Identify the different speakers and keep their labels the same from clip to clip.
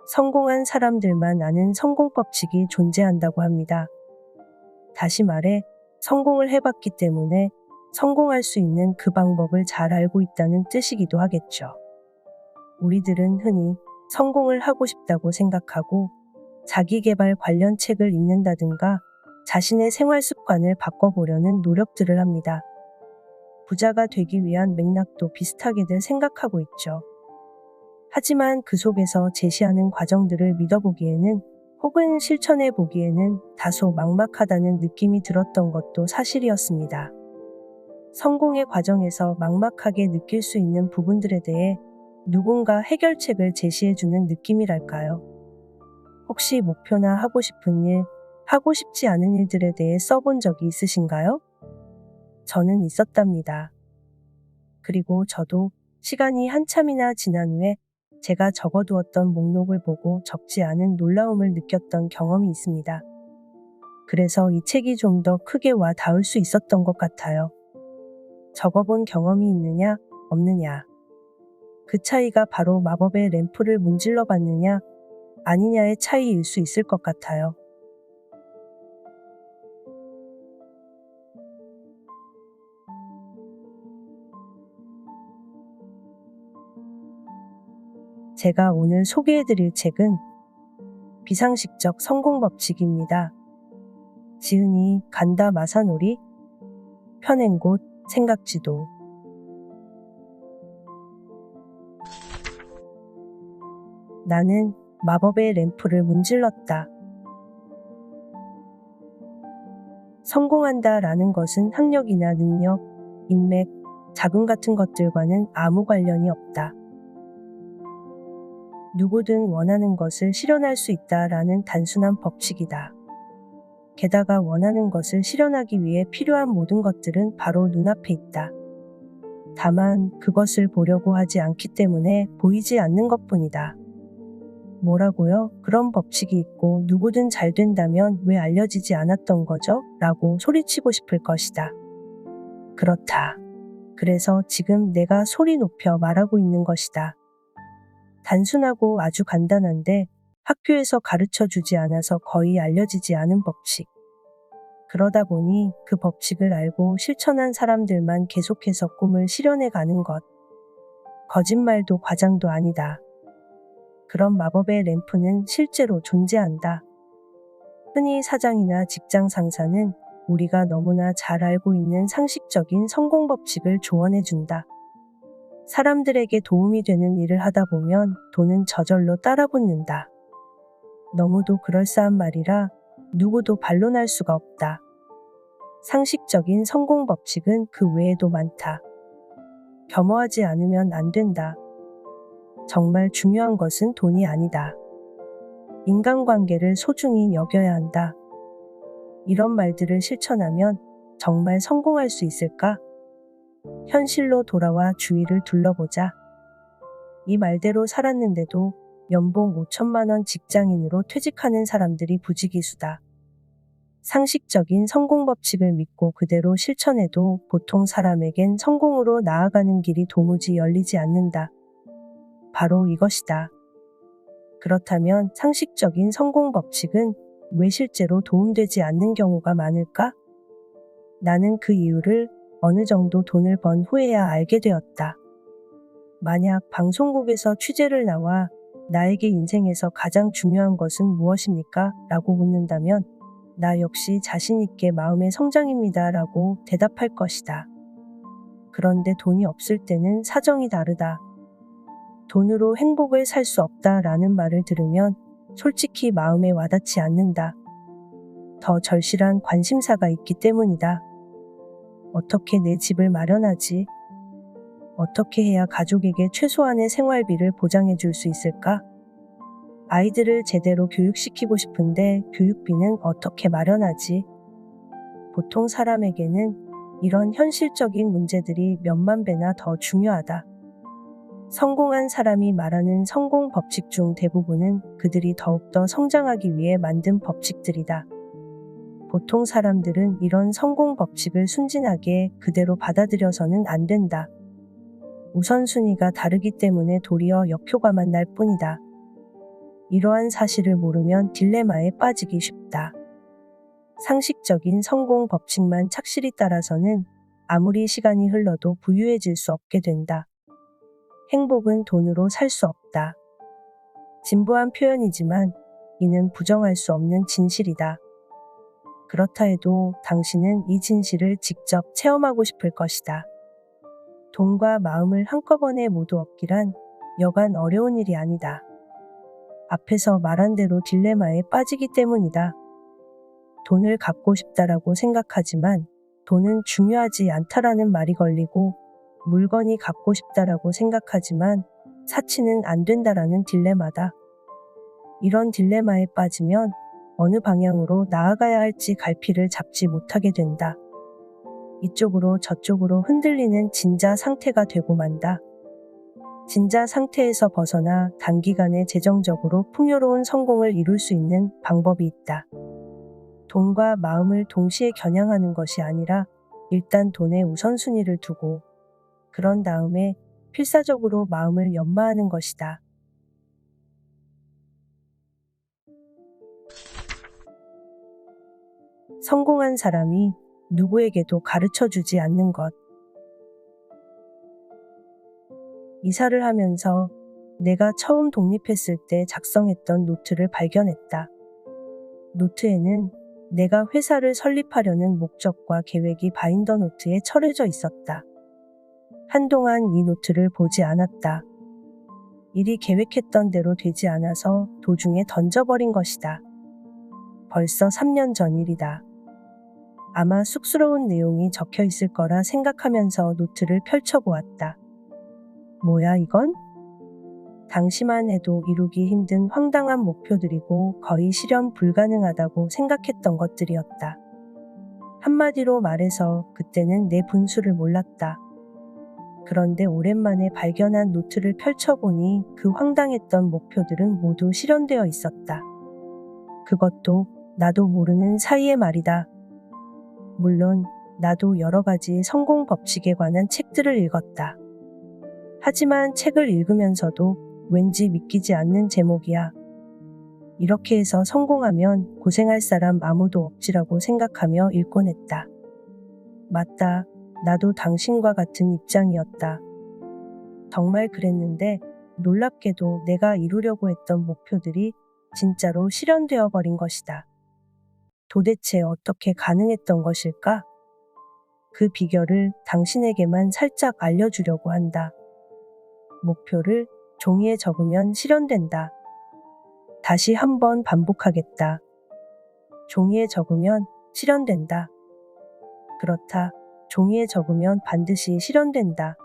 Speaker 1: 성공한 사람들만 아는 성공 법칙이 존재한다고 합니다. 다시 말해, 성공을 해봤기 때문에 성공할 수 있는 그 방법을 잘 알고 있다는 뜻이기도 하겠죠. 우리들은 흔히 성공을 하고 싶다고 생각하고 자기계발 관련 책을 읽는다든가 자신의 생활 습관을 바꿔보려는 노력들을 합니다. 부자가 되기 위한 맥락도 비슷하게들 생각하고 있죠. 하지만 그 속에서 제시하는 과정들을 믿어보기에는 혹은 실천해 보기에는 다소 막막하다는 느낌이 들었던 것도 사실이었습니다. 성공의 과정에서 막막하게 느낄 수 있는 부분들에 대해 누군가 해결책을 제시해주는 느낌이랄까요? 혹시 목표나 하고 싶은 일, 하고 싶지 않은 일들에 대해 써본 적이 있으신가요? 저는 있었답니다. 그리고 저도 시간이 한참이나 지난 후에 제가 적어두었던 목록을 보고 적지 않은 놀라움을 느꼈던 경험이 있습니다. 그래서 이 책이 좀 더 크게 와 닿을 수 있었던 것 같아요. 적어본 경험이 있느냐, 없느냐. 그 차이가 바로 마법의 램프를 문질러 봤느냐, 아니냐의 차이일 수 있을 것 같아요. 제가 오늘 소개해드릴 책은 비상식적 성공 법칙입니다. 지은이 간다 마사노리, 펴낸 곳 생각지도. 나는 마법의 램프를 문질렀다. 성공한다 라는 것은 학력이나 능력, 인맥, 자금 같은 것들과는 아무 관련이 없다. 누구든 원하는 것을 실현할 수 있다라는 단순한 법칙이다. 게다가 원하는 것을 실현하기 위해 필요한 모든 것들은 바로 눈앞에 있다. 다만 그것을 보려고 하지 않기 때문에 보이지 않는 것뿐이다. 뭐라고요? 그런 법칙이 있고 누구든 잘 된다면 왜 알려지지 않았던 거죠? 라고 소리치고 싶을 것이다. 그렇다. 그래서 지금 내가 소리 높여 말하고 있는 것이다. 단순하고 아주 간단한데 학교에서 가르쳐 주지 않아서 거의 알려지지 않은 법칙. 그러다 보니 그 법칙을 알고 실천한 사람들만 계속해서 꿈을 실현해 가는 것. 거짓말도 과장도 아니다. 그런 마법의 램프는 실제로 존재한다. 흔히 사장이나 직장 상사는 우리가 너무나 잘 알고 있는 상식적인 성공 법칙을 조언해준다. 사람들에게 도움이 되는 일을 하다 보면 돈은 저절로 따라붙는다. 너무도 그럴싸한 말이라 누구도 반론할 수가 없다. 상식적인 성공 법칙은 그 외에도 많다. 겸허하지 않으면 안 된다. 정말 중요한 것은 돈이 아니다. 인간관계를 소중히 여겨야 한다. 이런 말들을 실천하면 정말 성공할 수 있을까? 현실로 돌아와 주위를 둘러보자. 이 말대로 살았는데도 연봉 5천만 원 직장인으로 퇴직하는 사람들이 부지기수다. 상식적인 성공 법칙을 믿고 그대로 실천해도 보통 사람에겐 성공으로 나아가는 길이 도무지 열리지 않는다. 바로 이것이다. 그렇다면 상식적인 성공 법칙은 왜 실제로 도움되지 않는 경우가 많을까? 나는 그 이유를 어느 정도 돈을 번 후에야 알게 되었다. 만약 방송국에서 취재를 나와 나에게 인생에서 가장 중요한 것은 무엇입니까? 라고 묻는다면 나 역시 자신있게 마음의 성장입니다. 라고 대답할 것이다. 그런데 돈이 없을 때는 사정이 다르다. 돈으로 행복을 살 수 없다 라는 말을 들으면 솔직히 마음에 와닿지 않는다. 더 절실한 관심사가 있기 때문이다. 어떻게 내 집을 마련하지? 어떻게 해야 가족에게 최소한의 생활비를 보장해 줄 수 있을까? 아이들을 제대로 교육시키고 싶은데 교육비는 어떻게 마련하지? 보통 사람에게는 이런 현실적인 문제들이 몇만 배나 더 중요하다. 성공한 사람이 말하는 성공 법칙 중 대부분은 그들이 더욱더 성장하기 위해 만든 법칙들이다. 보통 사람들은 이런 성공 법칙을 순진하게 그대로 받아들여서는 안 된다. 우선순위가 다르기 때문에 도리어 역효과만 날 뿐이다. 이러한 사실을 모르면 딜레마에 빠지기 쉽다. 상식적인 성공 법칙만 착실히 따라서는 아무리 시간이 흘러도 부유해질 수 없게 된다. 행복은 돈으로 살 수 없다. 진부한 표현이지만 이는 부정할 수 없는 진실이다. 그렇다 해도 당신은 이 진실을 직접 체험하고 싶을 것이다. 돈과 마음을 한꺼번에 모두 얻기란 여간 어려운 일이 아니다. 앞에서 말한 대로 딜레마에 빠지기 때문이다. 돈을 갖고 싶다라고 생각하지만 돈은 중요하지 않다라는 말이 걸리고, 물건이 갖고 싶다라고 생각하지만 사치는 안 된다라는 딜레마다. 이런 딜레마에 빠지면 어느 방향으로 나아가야 할지 갈피를 잡지 못하게 된다. 이쪽으로 저쪽으로 흔들리는 진자 상태가 되고 만다. 진자 상태에서 벗어나 단기간에 재정적으로 풍요로운 성공을 이룰 수 있는 방법이 있다. 돈과 마음을 동시에 겨냥하는 것이 아니라 일단 돈에 우선순위를 두고 그런 다음에 필사적으로 마음을 연마하는 것이다. 성공한 사람이 누구에게도 가르쳐주지 않는 것. 이사를 하면서 내가 처음 독립했을 때 작성했던 노트를 발견했다. 노트에는 내가 회사를 설립하려는 목적과 계획이 바인더 노트에 철해져 있었다. 한동안 이 노트를 보지 않았다. 일이 계획했던 대로 되지 않아서 도중에 던져버린 것이다. 벌써 3년 전 일이다. 아마 쑥스러운 내용이 적혀 있을 거라 생각하면서 노트를 펼쳐보았다. 뭐야 이건? 당시만 해도 이루기 힘든 황당한 목표들이고 거의 실현 불가능하다고 생각했던 것들이었다. 한마디로 말해서 그때는 내 분수를 몰랐다. 그런데 오랜만에 발견한 노트를 펼쳐보니 그 황당했던 목표들은 모두 실현되어 있었다. 그것도 나도 모르는 사이에 말이다. 물론 나도 여러 가지 성공 법칙에 관한 책들을 읽었다. 하지만 책을 읽으면서도 왠지 믿기지 않는 제목이야. 이렇게 해서 성공하면 고생할 사람 아무도 없지라고 생각하며 읽곤 했다. 맞다. 나도 당신과 같은 입장이었다. 정말 그랬는데 놀랍게도 내가 이루려고 했던 목표들이 진짜로 실현되어 버린 것이다. 도대체 어떻게 가능했던 것일까? 그 비결을 당신에게만 살짝 알려주려고 한다. 목표를 종이에 적으면 실현된다. 다시 한번 반복하겠다. 종이에 적으면 실현된다. 그렇다. 종이에 적으면 반드시 실현된다.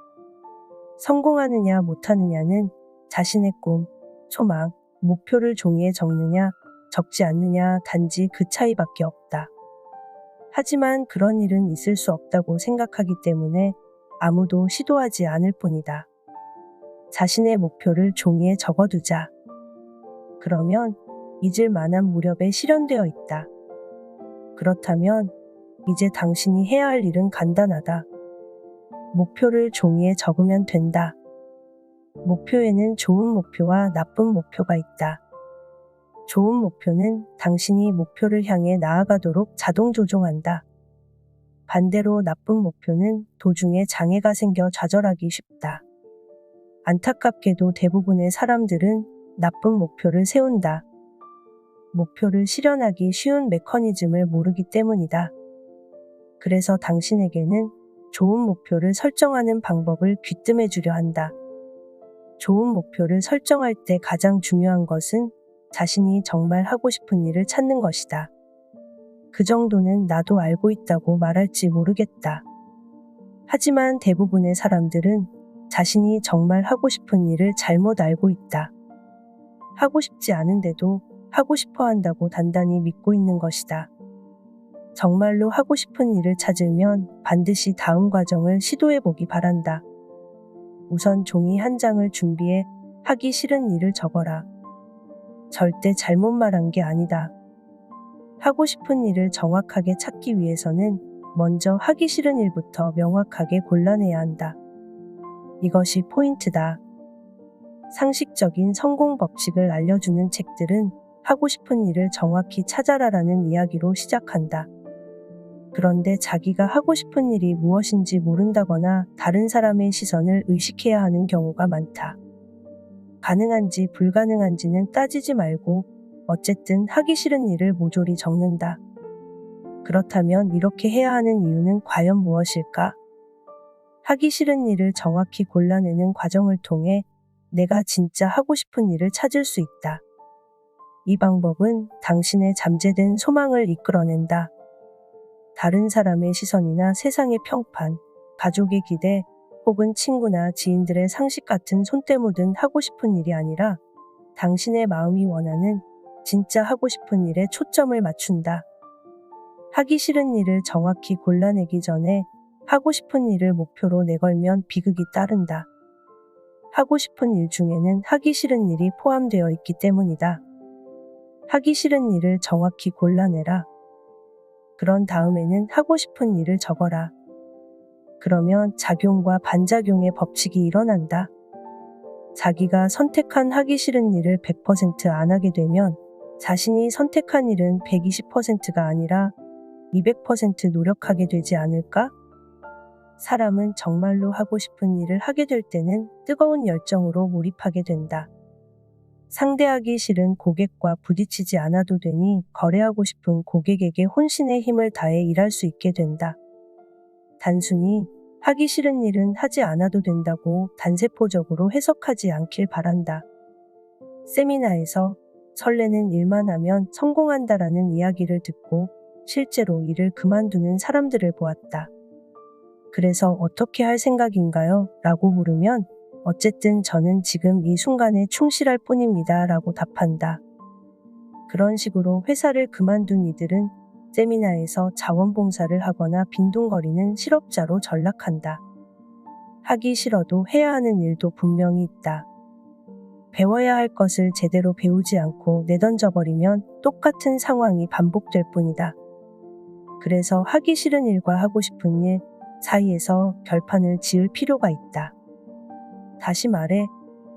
Speaker 1: 성공하느냐 못하느냐는 자신의 꿈, 소망, 목표를 종이에 적느냐 적지 않느냐 단지 그 차이밖에 없다. 하지만 그런 일은 있을 수 없다고 생각하기 때문에 아무도 시도하지 않을 뿐이다. 자신의 목표를 종이에 적어두자. 그러면 잊을 만한 무렵에 실현되어 있다. 그렇다면 이제 당신이 해야 할 일은 간단하다. 목표를 종이에 적으면 된다. 목표에는 좋은 목표와 나쁜 목표가 있다. 좋은 목표는 당신이 목표를 향해 나아가도록 자동 조종한다. 반대로 나쁜 목표는 도중에 장애가 생겨 좌절하기 쉽다. 안타깝게도 대부분의 사람들은 나쁜 목표를 세운다. 목표를 실현하기 쉬운 메커니즘을 모르기 때문이다. 그래서 당신에게는 좋은 목표를 설정하는 방법을 귀뜸해 주려 한다. 좋은 목표를 설정할 때 가장 중요한 것은 자신이 정말 하고 싶은 일을 찾는 것이다. 그 정도는 나도 알고 있다고 말할지 모르겠다. 하지만 대부분의 사람들은 자신이 정말 하고 싶은 일을 잘못 알고 있다. 하고 싶지 않은데도 하고 싶어 한다고 단단히 믿고 있는 것이다. 정말로 하고 싶은 일을 찾으면 반드시 다음 과정을 시도해 보기 바란다. 우선 종이 한 장을 준비해 하기 싫은 일을 적어라. 절대 잘못 말한 게 아니다. 하고 싶은 일을 정확하게 찾기 위해서는 먼저 하기 싫은 일부터 명확하게 골라내야 한다. 이것이 포인트다. 상식적인 성공 법칙을 알려주는 책들은 하고 싶은 일을 정확히 찾아라라는 이야기로 시작한다. 그런데 자기가 하고 싶은 일이 무엇인지 모른다거나 다른 사람의 시선을 의식해야 하는 경우가 많다. 가능한지 불가능한지는 따지지 말고 어쨌든 하기 싫은 일을 모조리 적는다. 그렇다면 이렇게 해야 하는 이유는 과연 무엇일까? 하기 싫은 일을 정확히 골라내는 과정을 통해 내가 진짜 하고 싶은 일을 찾을 수 있다. 이 방법은 당신의 잠재된 소망을 이끌어낸다. 다른 사람의 시선이나 세상의 평판, 가족의 기대, 혹은 친구나 지인들의 상식 같은 손때 묻은 하고 싶은 일이 아니라 당신의 마음이 원하는 진짜 하고 싶은 일에 초점을 맞춘다. 하기 싫은 일을 정확히 골라내기 전에 하고 싶은 일을 목표로 내걸면 비극이 따른다. 하고 싶은 일 중에는 하기 싫은 일이 포함되어 있기 때문이다. 하기 싫은 일을 정확히 골라내라. 그런 다음에는 하고 싶은 일을 적어라. 그러면 작용과 반작용의 법칙이 일어난다. 자기가 선택한 하기 싫은 일을 100% 안 하게 되면 자신이 선택한 일은 120%가 아니라 200% 노력하게 되지 않을까? 사람은 정말로 하고 싶은 일을 하게 될 때는 뜨거운 열정으로 몰입하게 된다. 상대하기 싫은 고객과 부딪히지 않아도 되니 거래하고 싶은 고객에게 혼신의 힘을 다해 일할 수 있게 된다. 단순히 하기 싫은 일은 하지 않아도 된다고 단세포적으로 해석하지 않길 바란다. 세미나에서 설레는 일만 하면 성공한다라는 이야기를 듣고 실제로 일을 그만두는 사람들을 보았다. 그래서 어떻게 할 생각인가요? 라고 물으면 어쨌든 저는 지금 이 순간에 충실할 뿐입니다. 라고 답한다. 그런 식으로 회사를 그만둔 이들은 세미나에서 자원봉사를 하거나 빈둥거리는 실업자로 전락한다. 하기 싫어도 해야 하는 일도 분명히 있다. 배워야 할 것을 제대로 배우지 않고 내던져버리면 똑같은 상황이 반복될 뿐이다. 그래서 하기 싫은 일과 하고 싶은 일 사이에서 결판을 지을 필요가 있다. 다시 말해,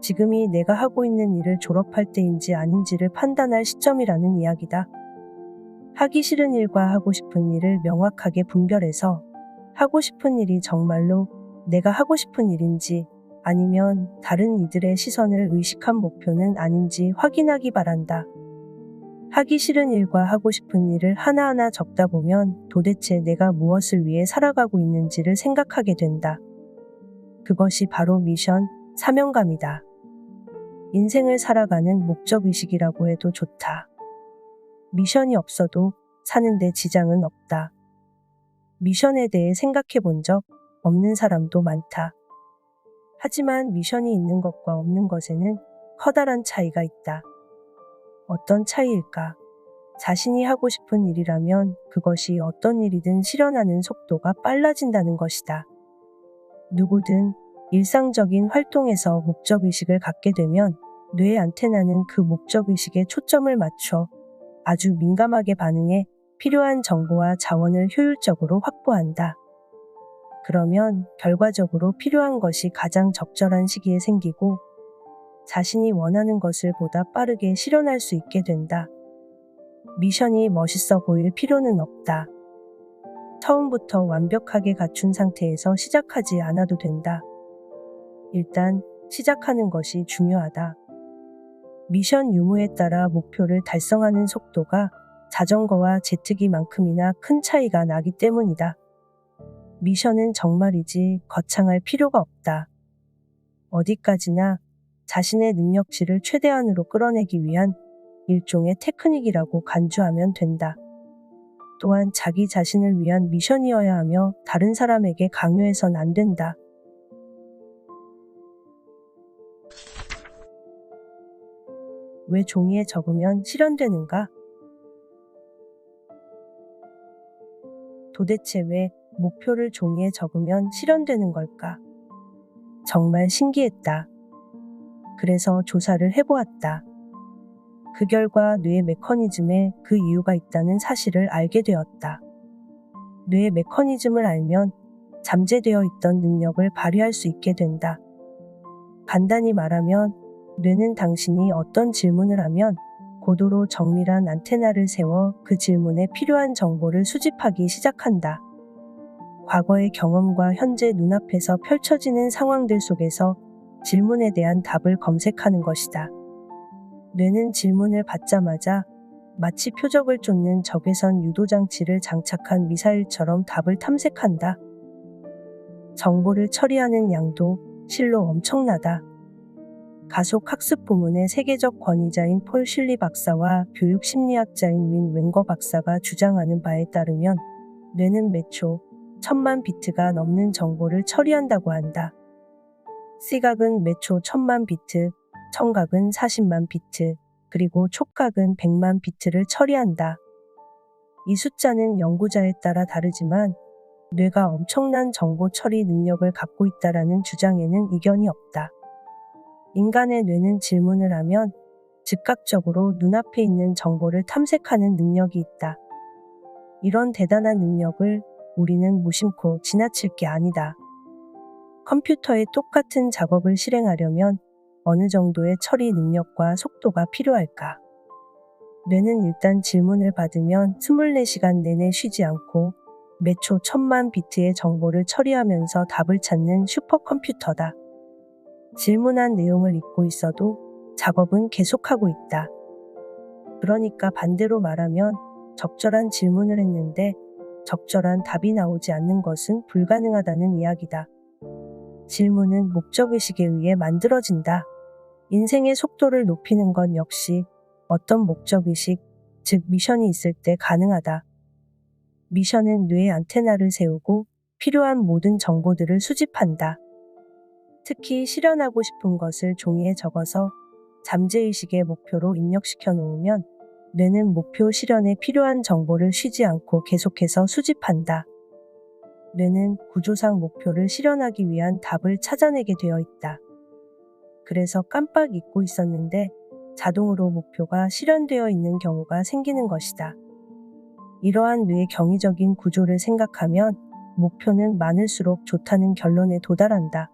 Speaker 1: 지금이 내가 하고 있는 일을 졸업할 때인지 아닌지를 판단할 시점이라는 이야기다. 하기 싫은 일과 하고 싶은 일을 명확하게 분별해서 하고 싶은 일이 정말로 내가 하고 싶은 일인지 아니면 다른 이들의 시선을 의식한 목표는 아닌지 확인하기 바란다. 하기 싫은 일과 하고 싶은 일을 하나하나 적다 보면 도대체 내가 무엇을 위해 살아가고 있는지를 생각하게 된다. 그것이 바로 미션, 사명감이다. 인생을 살아가는 목적의식이라고 해도 좋다. 미션이 없어도 사는데 지장은 없다. 미션에 대해 생각해 본 적 없는 사람도 많다. 하지만 미션이 있는 것과 없는 것에는 커다란 차이가 있다. 어떤 차이일까? 자신이 하고 싶은 일이라면 그것이 어떤 일이든 실현하는 속도가 빨라진다는 것이다. 누구든 일상적인 활동에서 목적의식을 갖게 되면 뇌의 안테나는 그 목적의식에 초점을 맞춰 아주 민감하게 반응해 필요한 정보와 자원을 효율적으로 확보한다. 그러면 결과적으로 필요한 것이 가장 적절한 시기에 생기고 자신이 원하는 것을 보다 빠르게 실현할 수 있게 된다. 미션이 멋있어 보일 필요는 없다. 처음부터 완벽하게 갖춘 상태에서 시작하지 않아도 된다. 일단 시작하는 것이 중요하다. 미션 유무에 따라 목표를 달성하는 속도가 자전거와 제트기만큼이나 큰 차이가 나기 때문이다. 미션은 정말이지 거창할 필요가 없다. 어디까지나 자신의 능력치를 최대한으로 끌어내기 위한 일종의 테크닉이라고 간주하면 된다. 또한 자기 자신을 위한 미션이어야 하며 다른 사람에게 강요해선 안 된다. 왜 종이에 적으면 실현되는가? 도대체 왜 목표를 종이에 적으면 실현되는 걸까? 정말 신기했다. 그래서 조사를 해보았다. 그 결과 뇌의 메커니즘에 그 이유가 있다는 사실을 알게 되었다. 뇌의 메커니즘을 알면 잠재되어 있던 능력을 발휘할 수 있게 된다. 간단히 말하면 뇌는 당신이 어떤 질문을 하면 고도로 정밀한 안테나를 세워 그 질문에 필요한 정보를 수집하기 시작한다. 과거의 경험과 현재 눈앞에서 펼쳐지는 상황들 속에서 질문에 대한 답을 검색하는 것이다. 뇌는 질문을 받자마자 마치 표적을 쫓는 적외선 유도장치를 장착한 미사일처럼 답을 탐색한다. 정보를 처리하는 양도 실로 엄청나다. 가속 학습 부문의 세계적 권위자인 폴 슐리 박사와 교육 심리학자인 윈 웬거 박사가 주장하는 바에 따르면 뇌는 매초 1000만 비트가 넘는 정보를 처리한다고 한다. 시각은 매초 1000만 비트, 청각은 40만 비트, 그리고 촉각은 100만 비트를 처리한다. 이 숫자는 연구자에 따라 다르지만 뇌가 엄청난 정보 처리 능력을 갖고 있다라는 주장에는 이견이 없다. 인간의 뇌는 질문을 하면 즉각적으로 눈앞에 있는 정보를 탐색하는 능력이 있다. 이런 대단한 능력을 우리는 무심코 지나칠 게 아니다. 컴퓨터에 똑같은 작업을 실행하려면 어느 정도의 처리 능력과 속도가 필요할까? 뇌는 일단 질문을 받으면 24시간 내내 쉬지 않고 매초 1000만 비트의 정보를 처리하면서 답을 찾는 슈퍼컴퓨터다. 질문한 내용을 잊고 있어도 작업은 계속하고 있다. 그러니까 반대로 말하면 적절한 질문을 했는데 적절한 답이 나오지 않는 것은 불가능하다는 이야기다. 질문은 목적의식에 의해 만들어진다. 인생의 속도를 높이는 건 역시 어떤 목적의식, 즉 미션이 있을 때 가능하다. 미션은 뇌에 안테나를 세우고 필요한 모든 정보들을 수집한다. 특히 실현하고 싶은 것을 종이에 적어서 잠재의식의 목표로 입력시켜 놓으면 뇌는 목표 실현에 필요한 정보를 쉬지 않고 계속해서 수집한다. 뇌는 구조상 목표를 실현하기 위한 답을 찾아내게 되어 있다. 그래서 깜빡 잊고 있었는데 자동으로 목표가 실현되어 있는 경우가 생기는 것이다. 이러한 뇌의 경이적인 구조를 생각하면 목표는 많을수록 좋다는 결론에 도달한다.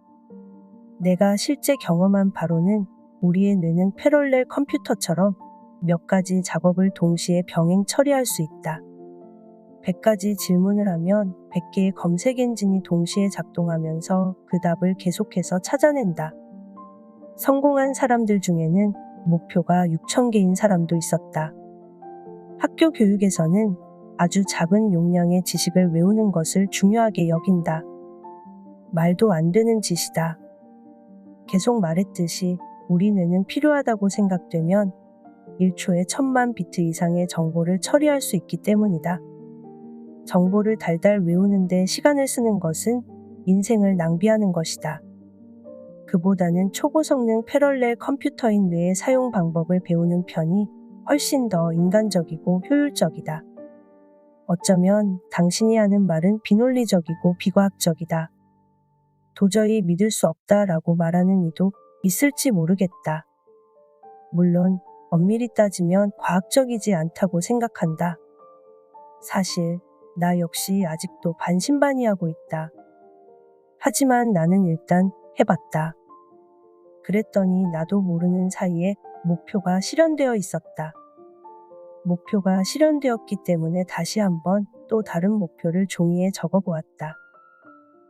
Speaker 1: 내가 실제 경험한 바로는 우리의 뇌는 패럴렐 컴퓨터처럼 몇 가지 작업을 동시에 병행 처리할 수 있다. 100가지 질문을 하면 100개의 검색 엔진이 동시에 작동하면서 그 답을 계속해서 찾아낸다. 성공한 사람들 중에는 목표가 6000개인 사람도 있었다. 학교 교육에서는 아주 작은 용량의 지식을 외우는 것을 중요하게 여긴다. 말도 안 되는 짓이다. 계속 말했듯이 우리 뇌는 필요하다고 생각되면 1초에 1000만 비트 이상의 정보를 처리할 수 있기 때문이다. 정보를 달달 외우는데 시간을 쓰는 것은 인생을 낭비하는 것이다. 그보다는 초고성능 패럴렐 컴퓨터인 뇌의 사용 방법을 배우는 편이 훨씬 더 인간적이고 효율적이다. 어쩌면 당신이 하는 말은 비논리적이고 비과학적이다. 도저히 믿을 수 없다라고 말하는 이도 있을지 모르겠다. 물론 엄밀히 따지면 과학적이지 않다고 생각한다. 사실 나 역시 아직도 반신반의하고 있다. 하지만 나는 일단 해봤다. 그랬더니 나도 모르는 사이에 목표가 실현되어 있었다. 목표가 실현되었기 때문에 다시 한번 또 다른 목표를 종이에 적어보았다.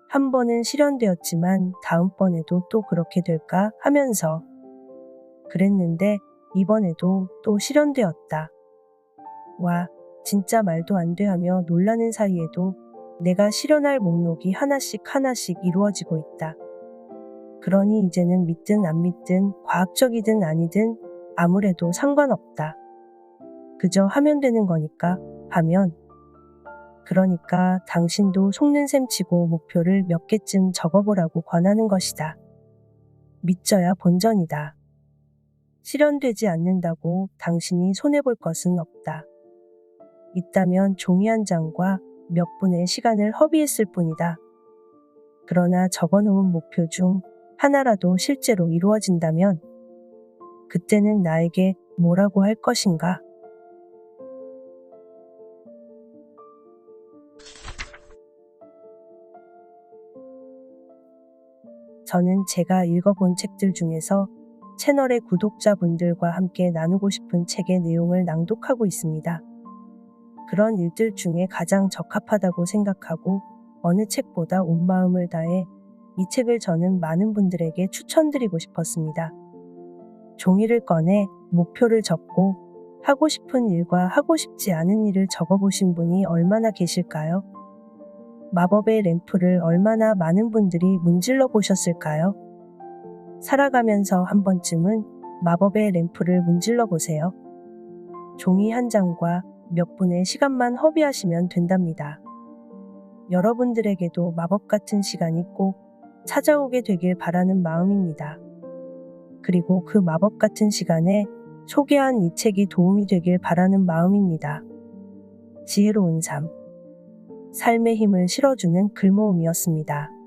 Speaker 1: 한 번은 실현되었지만 다음번에도 또 그렇게 될까 하면서 그랬는데 이번에도 또 실현되었다. 와, 진짜 말도 안 돼 하며 놀라는 사이에도 내가 실현할 목록이 하나씩 하나씩 이루어지고 있다. 그러니 이제는 믿든 안 믿든 과학적이든 아니든 아무래도 상관없다. 그저 하면 되는 거니까 하면. 그러니까 당신도 속는 셈 치고 목표를 몇 개쯤 적어보라고 권하는 것이다. 믿져야 본전이다. 실현되지 않는다고 당신이 손해볼 것은 없다. 있다면 종이 한 장과 몇 분의 시간을 허비했을 뿐이다. 그러나 적어놓은 목표 중 하나라도 실제로 이루어진다면 그때는 나에게 뭐라고 할 것인가? 저는 제가 읽어본 책들 중에서 채널의 구독자분들과 함께 나누고 싶은 책의 내용을 낭독하고 있습니다. 그런 일들 중에 가장 적합하다고 생각하고 어느 책보다 온 마음을 다해 이 책을 저는 많은 분들에게 추천드리고 싶었습니다. 종이를 꺼내 목표를 적고 하고 싶은 일과 하고 싶지 않은 일을 적어보신 분이 얼마나 계실까요? 마법의 램프를 얼마나 많은 분들이 문질러 보셨을까요? 살아가면서 한 번쯤은 마법의 램프를 문질러 보세요. 종이 한 장과 몇 분의 시간만 허비하시면 된답니다. 여러분들에게도 마법 같은 시간이 꼭 찾아오게 되길 바라는 마음입니다. 그리고 그 마법 같은 시간에 소개한 이 책이 도움이 되길 바라는 마음입니다. 지혜로운 삶. 삶의 힘을 실어주는 글모음이었습니다.